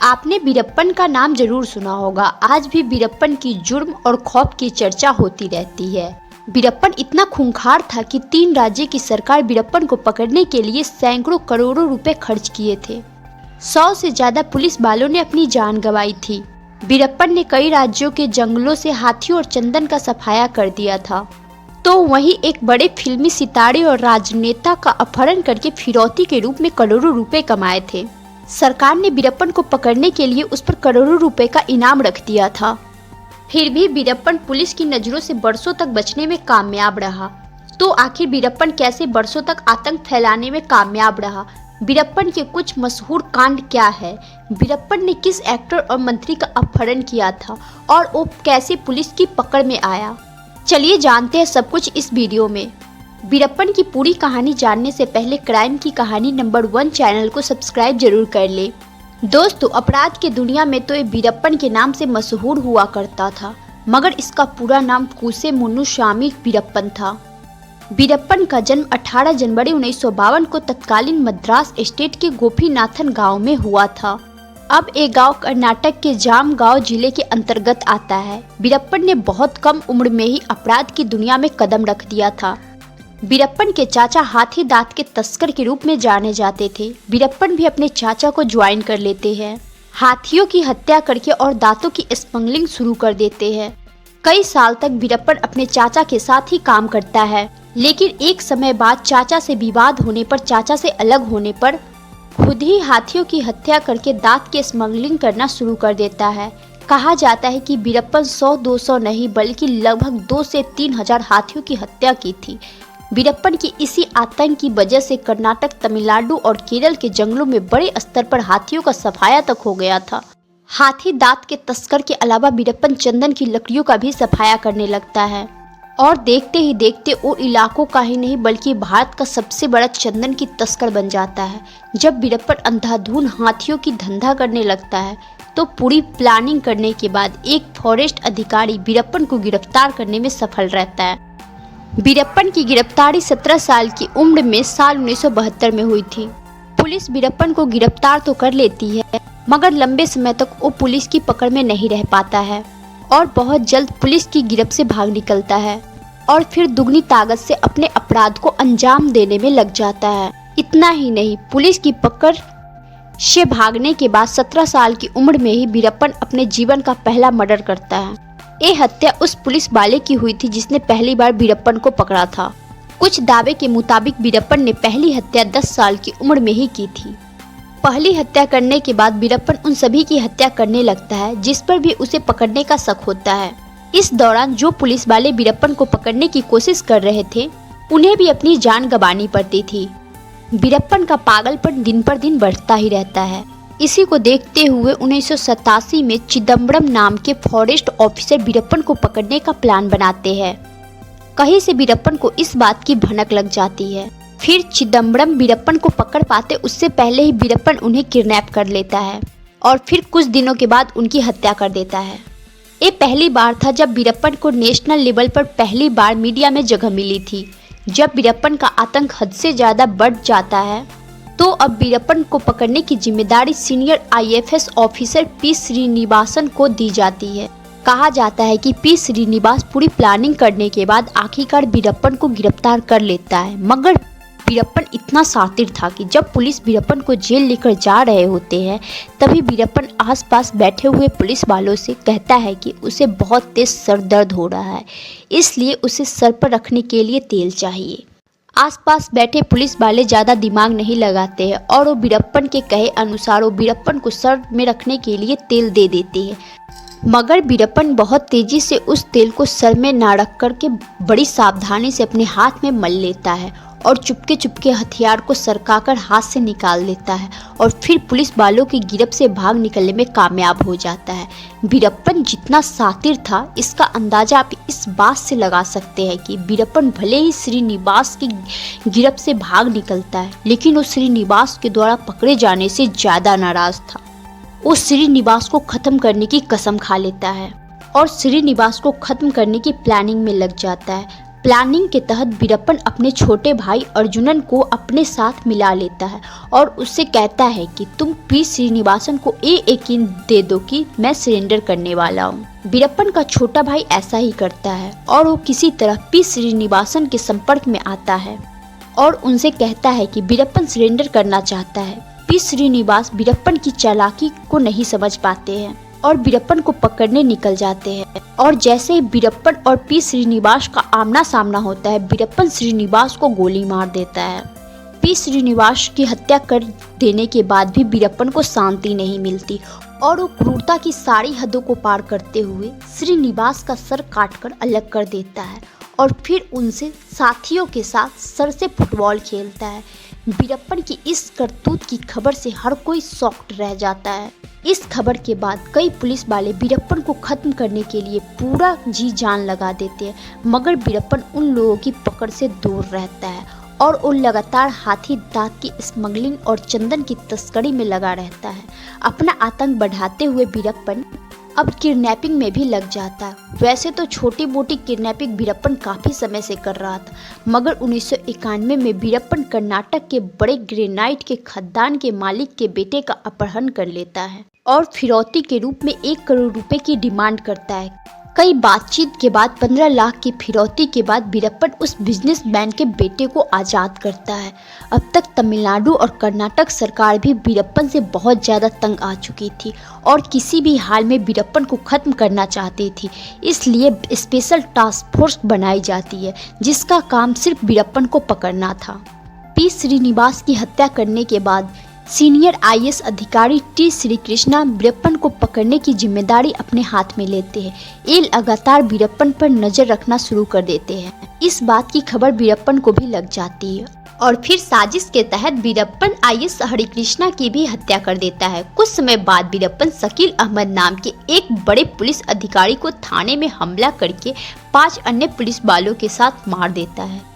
आपने वीरप्पन का नाम जरूर सुना होगा। आज भी वीरप्पन की जुर्म और खौफ की चर्चा होती रहती है। वीरप्पन इतना खूंखार था कि 3 राज्य की सरकार वीरप्पन को पकड़ने के लिए सैकड़ों करोड़ों रुपए खर्च किए थे। 100 से ज्यादा पुलिस वालों ने अपनी जान गंवाई थी। वीरप्पन ने कई राज्यों के जंगलों से हाथियों और चंदन का सफाया कर दिया था। तो वहीं एक बड़े फिल्मी सितारे और राजनेता का अपहरण करके फिरौती के रूप में करोड़ों रुपए कमाए थे। सरकार ने वीरप्पन को पकड़ने के लिए उस पर करोड़ों रुपए का इनाम रख दिया था। फिर भी वीरप्पन पुलिस की नजरों से बरसों तक बचने में कामयाब रहा। तो आखिर वीरप्पन कैसे बरसों तक आतंक फैलाने में कामयाब रहा? वीरप्पन के कुछ मशहूर कांड क्या है? वीरप्पन ने किस एक्टर और मंत्री का अपहरण किया था और वो कैसे पुलिस की पकड़ में आया? चलिए जानते हैं सब कुछ इस वीडियो में। वीरप्पन की पूरी कहानी जानने से पहले क्राइम की कहानी नंबर 1 चैनल को सब्सक्राइब जरूर कर ले। दोस्तों, अपराध की दुनिया में तो ये वीरप्पन के नाम से मशहूर हुआ करता था, मगर इसका पूरा नाम कुसे मुनुसामी वीरप्पन था। वीरप्पन का जन्म 18 जनवरी 1952 को तत्कालीन मद्रास स्टेट के गोपीनाथन गांव में हुआ था। अब ये गांव कर्नाटक के जामगांव जिले के अंतर्गत आता है। वीरप्पन ने बहुत कम उम्र में ही अपराध की दुनिया में कदम रख दिया था। वीरप्पन के चाचा हाथी दांत के तस्कर के रूप में जाने जाते थे। वीरप्पन भी अपने चाचा को ज्वाइन कर लेते हैं। हाथियों की हत्या करके और दांतों की स्मगलिंग शुरू कर देते हैं। कई साल तक वीरप्पन अपने चाचा के साथ ही काम करता है, लेकिन एक समय बाद चाचा से विवाद होने पर, चाचा से अलग होने पर खुद ही हाथियों की हत्या करके दांत की स्मगलिंग करना शुरू कर देता है। कहा जाता है कि वीरप्पन 100-200 नहीं बल्कि लगभग 2 से 3 हजार हाथियों की हत्या की थी। वीरप्पन की इसी आतंक की वजह से कर्नाटक, तमिलनाडु और केरल के जंगलों में बड़े स्तर पर हाथियों का सफाया तक हो गया था। हाथी दांत के तस्कर के अलावा वीरप्पन चंदन की लकड़ियों का भी सफाया करने लगता है और देखते ही देखते वो इलाकों का ही नहीं बल्कि भारत का सबसे बड़ा चंदन की तस्कर बन जाता है। जब वीरप्पन अंधाधुन हाथियों की धंधा करने लगता है तो पूरी प्लानिंग करने के बाद एक फॉरेस्ट अधिकारी वीरप्पन को गिरफ्तार करने में सफल रहता है। वीरप्पन की गिरफ्तारी 17 साल की उम्र में साल 1972 में हुई थी। पुलिस वीरप्पन को गिरफ्तार तो कर लेती है, मगर लंबे समय तक वो पुलिस की पकड़ में नहीं रह पाता है और बहुत जल्द पुलिस की गिरफ्त से भाग निकलता है और फिर दुगनी ताकत से अपने अपराध को अंजाम देने में लग जाता है। इतना ही नहीं, पुलिस की पकड़ से भागने के बाद 17 साल की उम्र में ही वीरप्पन अपने जीवन का पहला मर्डर करता है। ये हत्या उस पुलिस वाले की हुई थी जिसने पहली बार वीरप्पन को पकड़ा था। कुछ दावे के मुताबिक वीरप्पन ने पहली हत्या 10 साल की उम्र में ही की थी। पहली हत्या करने के बाद वीरप्पन उन सभी की हत्या करने लगता है जिस पर भी उसे पकड़ने का शक होता है। इस दौरान जो पुलिस वाले वीरप्पन को पकड़ने की कोशिश कर रहे थे उन्हें भी अपनी जान गंवानी पड़ती थी। वीरप्पन का पागलपन दिन पर दिन बढ़ता ही रहता है। इसी को देखते हुए 1987 में चिदम्बरम नाम के फॉरेस्ट ऑफिसर वीरप्पन को पकड़ने का प्लान बनाते हैं। कहीं से वीरप्पन को इस बात की भनक लग जाती है। फिर चिदम्बरम वीरप्पन को पकड़ पाते उससे पहले ही वीरप्पन उन्हें किडनैप कर लेता है और फिर कुछ दिनों के बाद उनकी हत्या कर देता है। ये पहली बार था जब वीरप्पन को नेशनल लेवल पर पहली बार मीडिया में जगह मिली थी। जब वीरप्पन का आतंक हद से ज्यादा बढ़ जाता है तो अब वीरप्पन को पकड़ने की जिम्मेदारी senior IFS officer P Srinivasan को दी जाती है। कहा जाता है कि पी श्रीनिवास पूरी प्लानिंग करने के बाद आखिरकार वीरप्पन को गिरफ्तार कर लेता है, मगर वीरप्पन इतना शातिर था कि जब पुलिस वीरप्पन को जेल लेकर जा रहे होते हैं तभी वीरप्पन आसपास बैठे हुए पुलिस वालों से कहता है कि उसे बहुत तेज सर दर्द हो रहा है, इसलिए उसे सर पर रखने के लिए तेल चाहिए। आसपास बैठे पुलिस वाले ज़्यादा दिमाग नहीं लगाते हैं और वो वीरप्पन के कहे अनुसार वो वीरप्पन को सर में रखने के लिए तेल दे देते हैं, मगर वीरप्पन बहुत तेजी से उस तेल को सर में ना रख करके बड़ी सावधानी से अपने हाथ में मल लेता है और चुपके चुपके हथियार को सरकाकर हाथ से निकाल लेता है और फिर पुलिस वालों की गिरफ्त से भाग निकलने में कामयाब हो जाता है। वीरप्पन जितना शातिर था इसका अंदाजा आप इस बात से लगा सकते हैं कि वीरप्पन भले ही श्रीनिवास की गिरफ्त से भाग निकलता है, लेकिन वो श्रीनिवास के द्वारा पकड़े जाने से ज़्यादा नाराज था। वो श्रीनिवास को खत्म करने की कसम खा लेता है और श्रीनिवास को खत्म करने की प्लानिंग में लग जाता है। प्लानिंग के तहत वीरप्पन अपने छोटे भाई अर्जुनन को अपने साथ मिला लेता है और उससे कहता है कि तुम पी श्रीनिवासन को यकीन दे दो कि मैं सरेंडर करने वाला हूँ। वीरप्पन का छोटा भाई ऐसा ही करता है और वो किसी तरह पी श्रीनिवासन के संपर्क में आता है और उनसे कहता है कि वीरप्पन सरेंडर करना चाहता है। पी श्रीनिवास वीरप्पन की चालाकी को नहीं समझ पाते हैं और वीरप्पन को पकड़ने निकल जाते हैं और जैसे ही वीरप्पन और पी श्रीनिवास का आमना सामना होता है, वीरप्पन श्रीनिवास को गोली मार देता है। पी श्रीनिवास की हत्या कर देने के बाद भी वीरप्पन को शांति नहीं मिलती और वो क्रूरता की सारी हदों को पार करते हुए श्रीनिवास का सर काटकर अलग कर देता है और फिर उनसे साथियों के साथ सर से फुटबॉल खेलता है। वीरप्पन की इस करतूत की खबर से हर कोई शॉक्ड रह जाता है। इस खबर के बाद कई पुलिस वाले वीरप्पन को खत्म करने के लिए पूरा जी जान लगा देते हैं, मगर वीरप्पन उन लोगों की पकड़ से दूर रहता है और वो लगातार हाथी दांत की स्मगलिंग और चंदन की तस्करी में लगा रहता है। अपना आतंक बढ़ाते हुए वीरप्पन अब किडनैपिंग में भी लग जाता है। वैसे तो छोटी मोटी किडनैपिंग वीरप्पन काफी समय से कर रहा था, मगर 1991 में वीरप्पन कर्नाटक के बड़े ग्रेनाइट के खदान के मालिक के बेटे का अपहरण कर लेता है और फिरौती के रूप में 1 करोड़ रुपए की डिमांड करता है। कई बातचीत के बाद 15 लाख की फिरौती के बाद वीरप्पन उस बिजनेसमैन के बेटे को आज़ाद करता है। अब तक तमिलनाडु और कर्नाटक सरकार भी वीरप्पन से बहुत ज़्यादा तंग आ चुकी थी और किसी भी हाल में वीरप्पन को खत्म करना चाहती थी। इसलिए स्पेशल टास्क फोर्स बनाई जाती है जिसका काम सिर्फ वीरप्पन को पकड़ना था। पी श्रीनिवास की हत्या करने के बाद सीनियर आईएएस अधिकारी टी श्रीकृष्णा वीरप्पन को पकड़ने की जिम्मेदारी अपने हाथ में लेते हैं। ये लगातार वीरप्पन पर नजर रखना शुरू कर देते हैं। इस बात की खबर वीरप्पन को भी लग जाती है और फिर साजिश के तहत वीरप्पन आईएएस हरिकृष्णा की भी हत्या कर देता है। कुछ समय बाद वीरप्पन शकील अहमद नाम के एक बड़े पुलिस अधिकारी को थाने में हमला करके 5 अन्य पुलिस वालों के साथ मार देता है।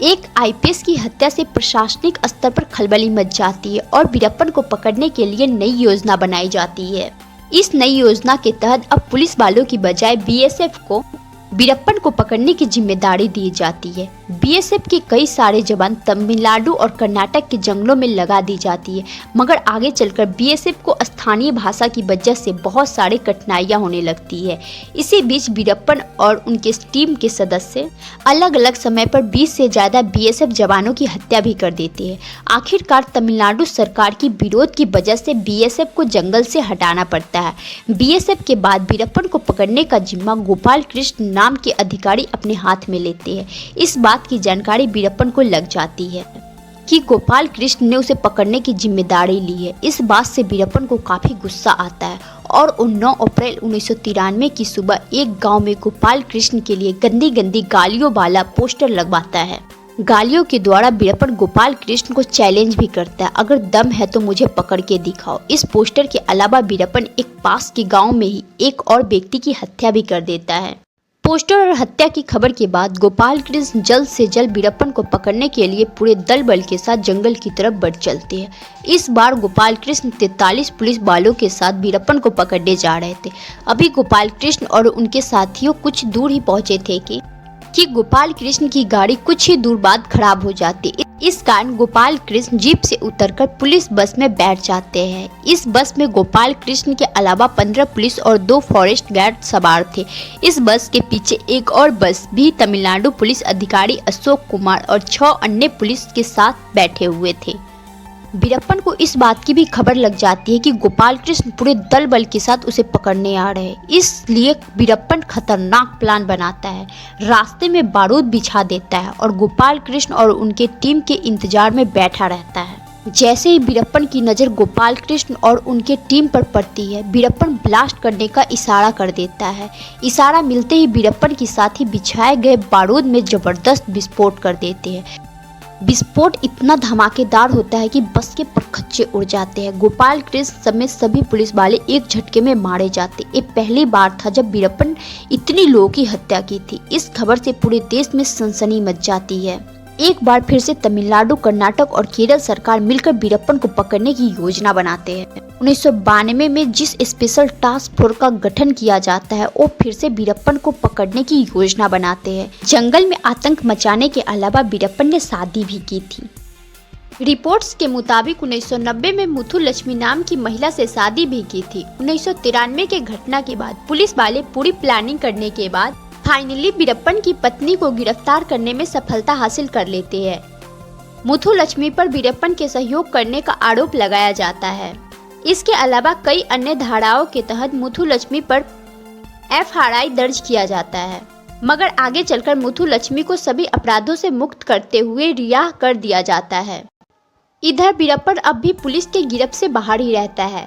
एक आईपीएस की हत्या से प्रशासनिक स्तर पर खलबली मच जाती है और वीरप्पन को पकड़ने के लिए नई योजना बनाई जाती है। इस नई योजना के तहत अब पुलिस वालों की बजाय बीएसएफ को वीरप्पन को पकड़ने की जिम्मेदारी दी जाती है। बीएसएफ के कई सारे जवान तमिलनाडु और कर्नाटक के जंगलों में लगा दी जाती है, मगर आगे चलकर बीएसएफ को स्थानीय भाषा की वजह से बहुत सारी कठिनाइयां होने लगती है। इसी बीच वीरप्पन और उनके टीम के सदस्य अलग अलग समय पर 20 से ज़्यादा बीएसएफ जवानों की हत्या भी कर देते हैं। आखिरकार तमिलनाडु सरकार की विरोध की वजह से बीएसएफ को जंगल से हटाना पड़ता है। बीएसएफ के बाद वीरप्पन को पकड़ने का जिम्मा गोपाल कृष्ण नाम के अधिकारी अपने हाथ में लेते हैं। इस बात की जानकारी वीरप्पन को लग जाती है कि गोपाल कृष्ण ने उसे पकड़ने की जिम्मेदारी ली है। इस बात से वीरप्पन को काफी गुस्सा आता है और 9 अप्रैल 1993 की सुबह एक गांव में गोपाल कृष्ण के लिए गंदी गंदी गालियों वाला पोस्टर लगवाता है। गालियों के द्वारा वीरप्पन गोपाल कृष्ण को चैलेंज भी करता है, अगर दम है तो मुझे पकड़ के दिखाओ। इस पोस्टर के अलावा वीरप्पन एक पास के गाँव में ही एक और व्यक्ति की हत्या भी कर देता है। पोस्टर और हत्या की खबर के बाद गोपाल कृष्ण जल्द से जल्द वीरप्पन को पकड़ने के लिए पूरे दल बल के साथ जंगल की तरफ बढ़ चलते हैं। इस बार गोपाल कृष्ण 43 पुलिस वालों के साथ वीरप्पन को पकड़ने जा रहे थे। अभी गोपाल कृष्ण और उनके साथियों कुछ दूर ही पहुंचे थे कि गोपाल कृष्ण की गाड़ी कुछ ही दूर बाद खराब हो जाती। इस कारण गोपाल कृष्ण जीप से उतरकर पुलिस बस में बैठ जाते हैं। इस बस में गोपाल कृष्ण के अलावा 15 पुलिस और 2 फॉरेस्ट गार्ड सवार थे। इस बस के पीछे एक और बस भी तमिलनाडु पुलिस अधिकारी अशोक कुमार और 6 अन्य पुलिस के साथ बैठे हुए थे। वीरप्पन को इस बात की भी खबर लग जाती है कि गोपाल कृष्ण पूरे दल बल के साथ उसे पकड़ने आ रहे हैं। इसलिए वीरप्पन खतरनाक प्लान बनाता है, रास्ते में बारूद बिछा देता है और गोपाल कृष्ण और उनके टीम के इंतजार में बैठा रहता है। जैसे ही वीरप्पन की नज़र गोपाल कृष्ण और उनके टीम पर पड़ती है, वीरप्पन ब्लास्ट करने का इशारा कर देता है। इशारा मिलते ही वीरप्पन के साथी बिछाए गए बारूद में जबरदस्त विस्फोट कर देते हैं। विस्फोट इतना धमाकेदार होता है कि बस के परखच्चे उड़ जाते हैं। गोपाल कृष्ण समेत सभी पुलिस वाले एक झटके में मारे जाते। ये पहली बार था जब वीरप्पन इतनी लोगों की हत्या की थी। इस खबर से पूरे देश में सनसनी मच जाती है। एक बार फिर से तमिलनाडु, कर्नाटक और केरल सरकार मिलकर वीरप्पन को पकड़ने की योजना बनाते हैं। 1992 में जिस स्पेशल टास्क फोर्स का गठन किया जाता है वो फिर से वीरप्पन को पकड़ने की योजना बनाते हैं। जंगल में आतंक मचाने के अलावा वीरप्पन ने शादी भी की थी। रिपोर्ट्स के मुताबिक 1990 में मुथुलक्ष्मी नाम की महिला से शादी भी की थी। 1993 के घटना के बाद पुलिस वाले पूरी प्लानिंग करने के बाद फाइनली वीरप्पन की पत्नी को गिरफ्तार करने में सफलता हासिल कर लेते हैं। मुथुलक्ष्मी पर वीरप्पन के सहयोग करने का आरोप लगाया जाता है। इसके अलावा कई अन्य धाराओं के तहत मुथुलक्ष्मी पर FRI दर्ज किया जाता है, मगर आगे चलकर मुथुलक्ष्मी को सभी अपराधों से मुक्त करते हुए रिहा कर दिया जाता है। इधर वीरप्पन अब भी पुलिस के गिरफ्त से बाहर ही रहता है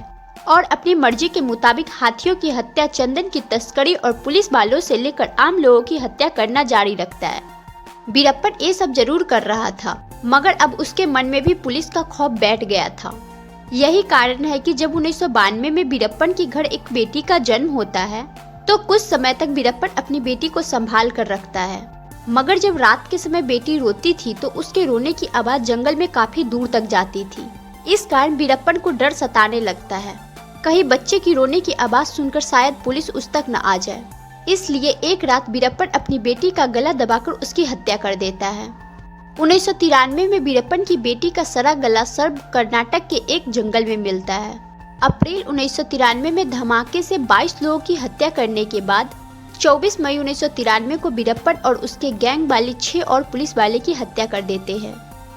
और अपनी मर्जी के मुताबिक हाथियों की हत्या, चंदन की तस्करी और पुलिस वालों से लेकर आम लोगों की हत्या करना जारी रखता है। वीरप्पन ये सब जरूर कर रहा था, मगर अब उसके मन में भी पुलिस का खौफ बैठ गया था। यही कारण है कि जब 1992 में वीरप्पन के घर एक बेटी का जन्म होता है तो कुछ समय तक वीरप्पन अपनी बेटी को संभाल कर रखता है, मगर जब रात के समय बेटी रोती थी तो उसके रोने की आवाज जंगल में काफी दूर तक जाती थी। इस कारण वीरप्पन को डर सताने लगता है, कहीं बच्चे की रोने की आवाज सुनकर शायद पुलिस उस तक न आ जाए। इसलिए एक रात वीरप्पन अपनी बेटी का गला दबाकर उसकी हत्या कर देता है। 1993 में वीरप्पन की बेटी का सड़ा गला सर्व कर्नाटक के एक जंगल में मिलता है। अप्रैल 1993 में धमाके से 22 लोगों की हत्या करने के बाद 24 मई 1993 को वीरप्पन और उसके गैंग वाले 6 और पुलिस वाले की हत्या कर देते हैं,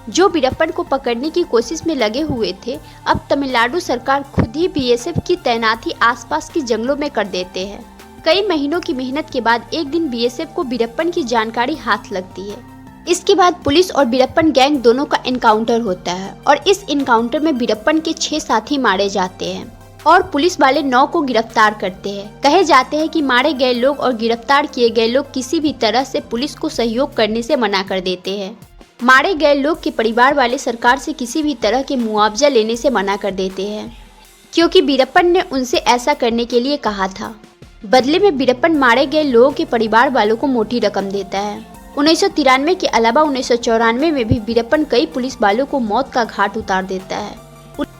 जो वीरप्पन को पकड़ने की कोशिश में लगे हुए थे। अब तमिलनाडु सरकार खुद ही BSF की तैनाती आसपास के जंगलों में कर देते हैं। कई महीनों की मेहनत के बाद एक दिन BSF को वीरप्पन की जानकारी हाथ लगती है। इसके बाद पुलिस और वीरप्पन गैंग दोनों का एनकाउंटर होता है और इस एनकाउंटर में वीरप्पन के 6 साथी मारे जाते हैं और पुलिस वाले 9 को गिरफ्तार करते हैं। कहे जाते हैं कि मारे गए लोग और गिरफ्तार किए गए लोग किसी भी तरह से पुलिस को सहयोग करने से मना कर देते हैं। मारे गए लोग के परिवार वाले सरकार से किसी भी तरह के मुआवजा लेने से मना कर देते हैं, क्योंकि वीरप्पन ने उनसे ऐसा करने के लिए कहा था। बदले में वीरप्पन मारे गए लोगों के परिवार वालों को मोटी रकम देता है। 1993 के अलावा 1994 में भी वीरप्पन कई पुलिस वालों को मौत का घाट उतार देता है।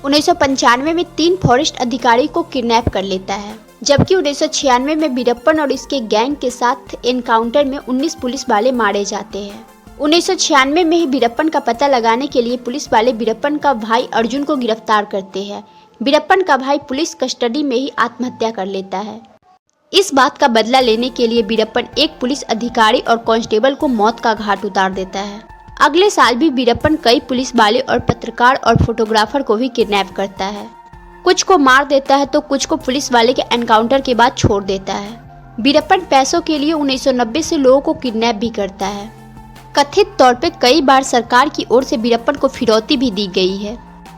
1995 में 3 फॉरेस्ट अधिकारी को किडनैप कर लेता है, जबकि 1996 में वीरप्पन और इसके गैंग के साथ एनकाउंटर में 19 पुलिस वाले मारे जाते हैं। 1996 में ही वीरप्पन का पता लगाने के लिए पुलिस वाले वीरप्पन का भाई अर्जुन को गिरफ्तार करते हैं। वीरप्पन का भाई पुलिस कस्टडी में ही आत्महत्या कर लेता है। इस बात का बदला लेने के लिए वीरप्पन एक पुलिस अधिकारी और कांस्टेबल को मौत का घाट उतार देता है। अगले साल भी वीरप्पन कई पुलिस वाले और पत्रकार और फोटोग्राफर को भी किडनैप करता है। कुछ को मार देता है तो कुछ को पुलिस वाले के एनकाउंटर के बाद छोड़ देता है। वीरप्पन पैसों के लिए 1990 से लोगों को किडनैप भी करता है। कथित तौर पे कई बार सरकार की ओर से वीरप्पन को फिरौती भी दी गई है।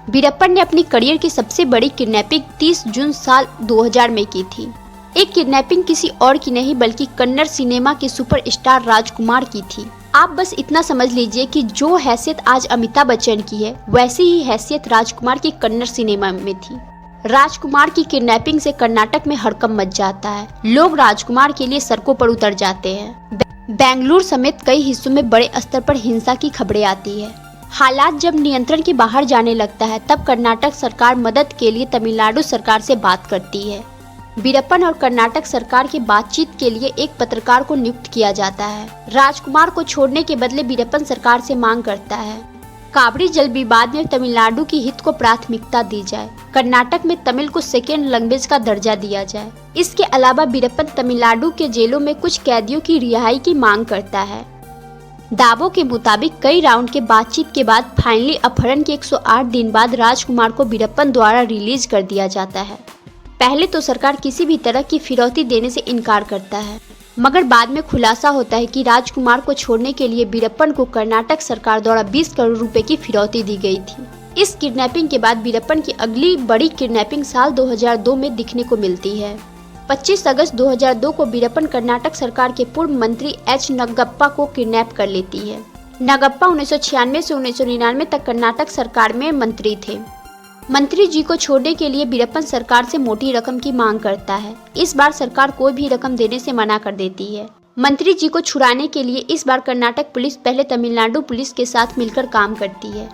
वीरप्पन ने अपनी करियर की सबसे बड़ी किडनैपिंग 30 जून साल 2000 में की थी। एक किडनैपिंग किसी और की नहीं बल्कि कन्नड़ सिनेमा के सुपरस्टार राजकुमार की थी। आप बस इतना समझ लीजिए कि जो हैसियत आज अमिताभ बच्चन की है वैसी ही हैसियत राजकुमार की कन्नड़ सिनेमा में थी। राजकुमार की किडनैपिंग से कर्नाटक में हड़कंप मच जाता है। लोग राजकुमार के लिए सड़कों पर उतर जाते हैं। बेंगलुरु समेत कई हिस्सों में बड़े स्तर पर हिंसा की खबरें आती है। हालात जब नियंत्रण के बाहर जाने लगता है तब कर्नाटक सरकार मदद के लिए तमिलनाडु सरकार से बात करती है। वीरप्पन और कर्नाटक सरकार की बातचीत के लिए एक पत्रकार को नियुक्त किया जाता है। राजकुमार को छोड़ने के बदले वीरप्पन सरकार से मांग करता है काबड़ी जल विवाद में तमिलनाडु की हित को प्राथमिकता दी जाए, कर्नाटक में तमिल को सेकेंड लैंग्वेज का दर्जा दिया जाए। इसके अलावा वीरप्पन तमिलनाडु के जेलों में कुछ कैदियों की रिहाई की मांग करता है। दावों के मुताबिक कई राउंड के बातचीत के बाद फाइनली अपहरण के 108 दिन बाद राजकुमार को वीरप्पन द्वारा रिलीज कर दिया जाता है। पहले तो सरकार किसी भी तरह की फिरौती देने से इनकार करता है, मगर बाद में खुलासा होता है कि राजकुमार को छोड़ने के लिए वीरप्पन को कर्नाटक सरकार द्वारा 20 करोड़ रुपए की फिरौती दी गई थी। इस किडनैपिंग के बाद वीरप्पन की अगली बड़ी किडनैपिंग साल 2002 में दिखने को मिलती है। 25 अगस्त 2002 को वीरप्पन कर्नाटक सरकार के पूर्व मंत्री एच नगप्पा को किडनैप कर लेती है। नगप्पा 1996 से 1999 तक कर्नाटक सरकार में मंत्री थे। मंत्री जी को छोड़ने के लिए वीरप्पन सरकार से मोटी रकम की मांग करता है। इस बार सरकार कोई भी रकम देने से मना कर देती है। मंत्री जी को छुड़ाने के लिए इस बार कर्नाटक पुलिस पहले तमिलनाडु पुलिस के साथ मिलकर काम करती है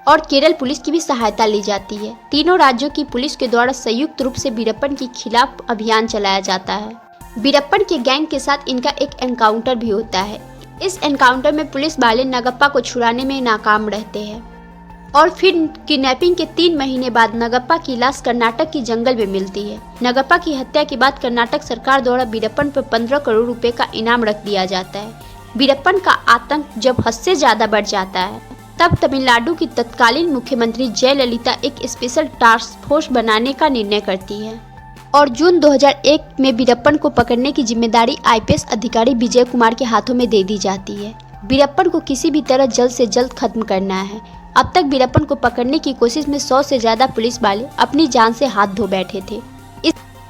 और केरल पुलिस की भी सहायता ली जाती है। तीनों राज्यों की पुलिस के द्वारा संयुक्त रूप से वीरप्पन के खिलाफ अभियान चलाया जाता है। वीरप्पन के गैंग के साथ इनका एक एनकाउंटर भी होता है। इस एनकाउंटर में पुलिस वाले नगप्पा को छुड़ाने में नाकाम रहते हैं और फिर किडनैपिंग के 3 महीने बाद नगप्पा की लाश कर्नाटक की जंगल में मिलती है। नगप्पा की हत्या के बाद कर्नाटक सरकार द्वारा वीरप्पन पर 15 करोड़ रुपए का इनाम रख दिया जाता है। वीरप्पन का आतंक जब हद से ज्यादा बढ़ जाता है तब तमिलनाडु की तत्कालीन मुख्यमंत्री जयललिता एक स्पेशल टास्क फोर्स बनाने का निर्णय करती है और जून 2001 में वीरप्पन को पकड़ने की जिम्मेदारी आईपीएस अधिकारी विजय कुमार के हाथों में दे दी जाती है। वीरप्पन को किसी भी तरह जल्द से जल्द खत्म करना है। अब तक वीरप्पन को पकड़ने की कोशिश में 100 से ज्यादा पुलिस वाले अपनी जान से हाथ धो बैठे थे।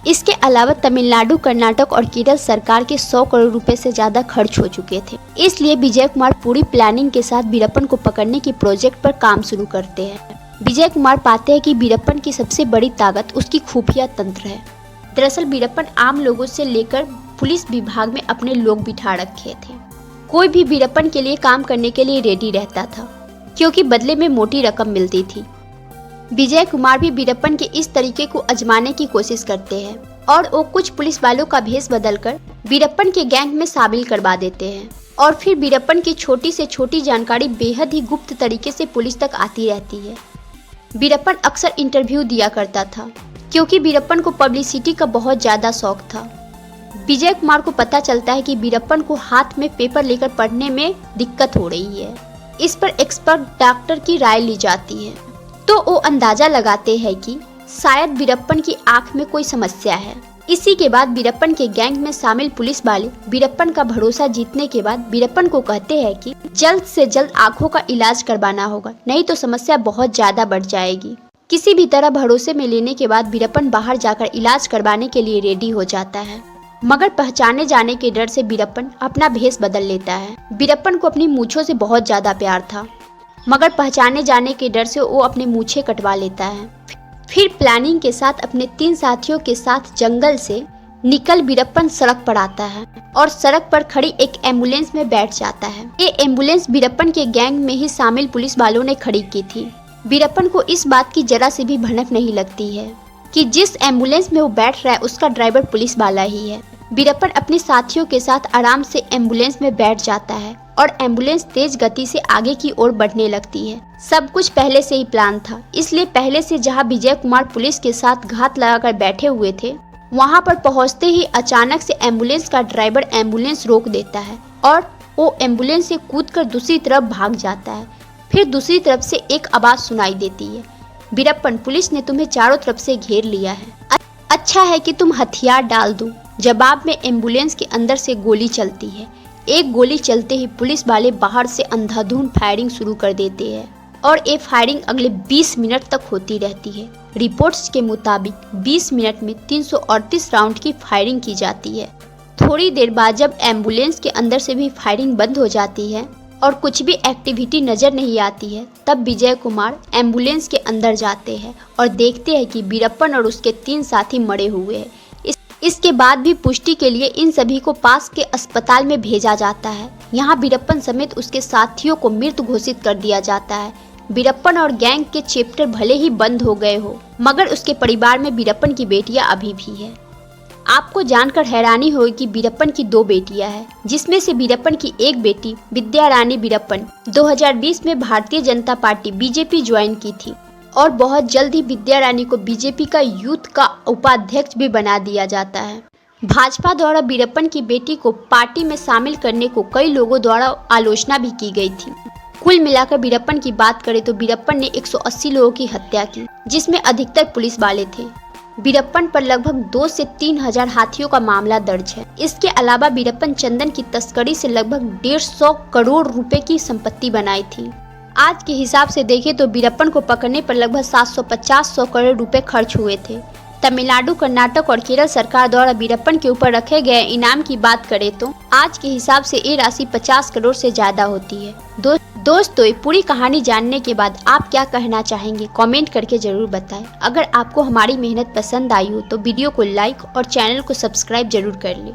इसके अलावा तमिलनाडु, कर्नाटक और केरल सरकार के 100 करोड़ रुपए से ज्यादा खर्च हो चुके थे। इसलिए विजय कुमार पूरी प्लानिंग के साथ वीरप्पन को पकड़ने की प्रोजेक्ट पर काम शुरू करते हैं। विजय कुमार पाते हैं कि वीरप्पन की सबसे बड़ी ताकत उसकी खुफिया तंत्र है। दरअसल वीरप्पन आम लोगों से लेकर पुलिस विभाग में अपने लोग बिठा रखे थे। कोई भी वीरप्पन के लिए काम करने के लिए रेडी रहता था क्योंकि बदले में मोटी रकम मिलती थी। विजय कुमार भी वीरप्पन के इस तरीके को आजमाने की कोशिश करते हैं और वो कुछ पुलिस वालों का भेष बदलकर वीरप्पन के गैंग में शामिल करवा देते हैं और फिर वीरप्पन की छोटी से छोटी जानकारी बेहद ही गुप्त तरीके से पुलिस तक आती रहती है। वीरप्पन अक्सर इंटरव्यू दिया करता था क्योंकि वीरप्पन को पब्लिसिटी का बहुत ज्यादा शौक था। विजय कुमार को पता चलता है कि वीरप्पन को हाथ में पेपर लेकर पढ़ने में दिक्कत हो रही है। इस पर एक्सपर्ट डॉक्टर की राय ली जाती है तो वो अंदाजा लगाते हैं कि शायद वीरप्पन की आंख में कोई समस्या है। इसी के बाद वीरप्पन के गैंग में शामिल पुलिस वाले वीरप्पन का भरोसा जीतने के बाद वीरप्पन को कहते हैं कि जल्द से जल्द आंखों का इलाज करवाना होगा, नहीं तो समस्या बहुत ज्यादा बढ़ जाएगी। किसी भी तरह भरोसे में लेने के बाद वीरप्पन बाहर जाकर इलाज करवाने के लिए रेडी हो जाता है, मगर पहचाने जाने के डर से वीरप्पन अपना भेष बदल लेता है। वीरप्पन को अपनी मूंछों से बहुत ज्यादा प्यार था, मगर पहचाने जाने के डर से वो अपने मूंछें कटवा लेता है। फिर प्लानिंग के साथ अपने 3 साथियों के साथ जंगल से निकल वीरप्पन सड़क पर आता है और सड़क पर खड़ी एक एम्बुलेंस में बैठ जाता है। ये एम्बुलेंस वीरप्पन के गैंग में ही शामिल पुलिस वालों ने खड़ी की थी। वीरप्पन को इस बात की जरा से भी भनक नहीं लगती है कि जिस एम्बुलेंस में वो बैठ रहा है उसका ड्राइवर पुलिस वाला ही है। वीरप्पन अपने साथियों के साथ आराम से एम्बुलेंस में बैठ जाता है और एम्बुलेंस तेज गति से आगे की ओर बढ़ने लगती है। सब कुछ पहले से ही प्लान था, इसलिए पहले से जहां विजय कुमार पुलिस के साथ घात लगाकर बैठे हुए थे वहां पर पहुंचते ही अचानक से एम्बुलेंस का ड्राइवर एम्बुलेंस रोक देता है और वो एम्बुलेंस से कूदकर दूसरी तरफ भाग जाता है। फिर दूसरी तरफ से एक आवाज सुनाई देती है, वीरप्पन, पुलिस ने तुम्हें चारों तरफ से घेर लिया है, अच्छा है कि तुम हथियार डाल दो। जवाब में एम्बुलेंस के अंदर से गोली चलती है। एक गोली चलते ही पुलिस वाले बाहर से अंधाधुंध फायरिंग शुरू कर देते हैं और ये फायरिंग अगले 20 मिनट तक होती रहती है। रिपोर्ट्स के मुताबिक 20 मिनट में 338 राउंड की फायरिंग की जाती है। थोड़ी देर बाद जब एम्बुलेंस के अंदर से भी फायरिंग बंद हो जाती है और कुछ भी एक्टिविटी नजर नहीं आती है, तब विजय कुमार एम्बुलेंस के अंदर जाते हैं और देखते हैं कि वीरप्पन और उसके 3 साथी मरे हुए हैं। इसके बाद भी पुष्टि के लिए इन सभी को पास के अस्पताल में भेजा जाता है। यहाँ वीरप्पन समेत उसके साथियों को मृत घोषित कर दिया जाता है। वीरप्पन और गैंग के चैप्टर भले ही बंद हो गए हो, मगर उसके परिवार में वीरप्पन की बेटियां अभी भी है। आपको जानकर हैरानी होगी कि वीरप्पन की 2 बेटियां हैं, जिसमें से वीरप्पन की एक बेटी विद्या रानी वीरप्पन 2020 में Bharatiya Janata party BJP join की थी और बहुत जल्द ही विद्या रानी को बीजेपी का यूथ का उपाध्यक्ष भी बना दिया जाता है। भाजपा द्वारा वीरप्पन की बेटी को पार्टी में शामिल करने को कई लोगों द्वारा आलोचना भी की गई थी। कुल मिलाकर वीरप्पन की बात करें तो वीरप्पन ने 180 लोगों की हत्या की, जिसमें अधिकतर पुलिस वाले थे। वीरप्पन पर लगभग 2 से 3 हजार हाथियों का मामला दर्ज है। इसके अलावा वीरप्पन चंदन की तस्करी से लगभग 150 करोड़ रुपए की संपत्ति बनाई थी। आज के हिसाब से देखें तो वीरप्पन को पकड़ने पर लगभग 750 करोड़ रुपए खर्च हुए थे। तमिलनाडु, कर्नाटक और केरल सरकार द्वारा वीरप्पन के ऊपर रखे गए इनाम की बात करें तो आज के हिसाब से ये राशि 50 करोड़ से ज्यादा होती है। दोस्तों, ये पूरी कहानी जानने के बाद आप क्या कहना चाहेंगे कमेंट करके जरूर बताएं। अगर आपको हमारी मेहनत पसंद आई हो तो वीडियो को लाइक और चैनल को सब्सक्राइब जरूर कर लें।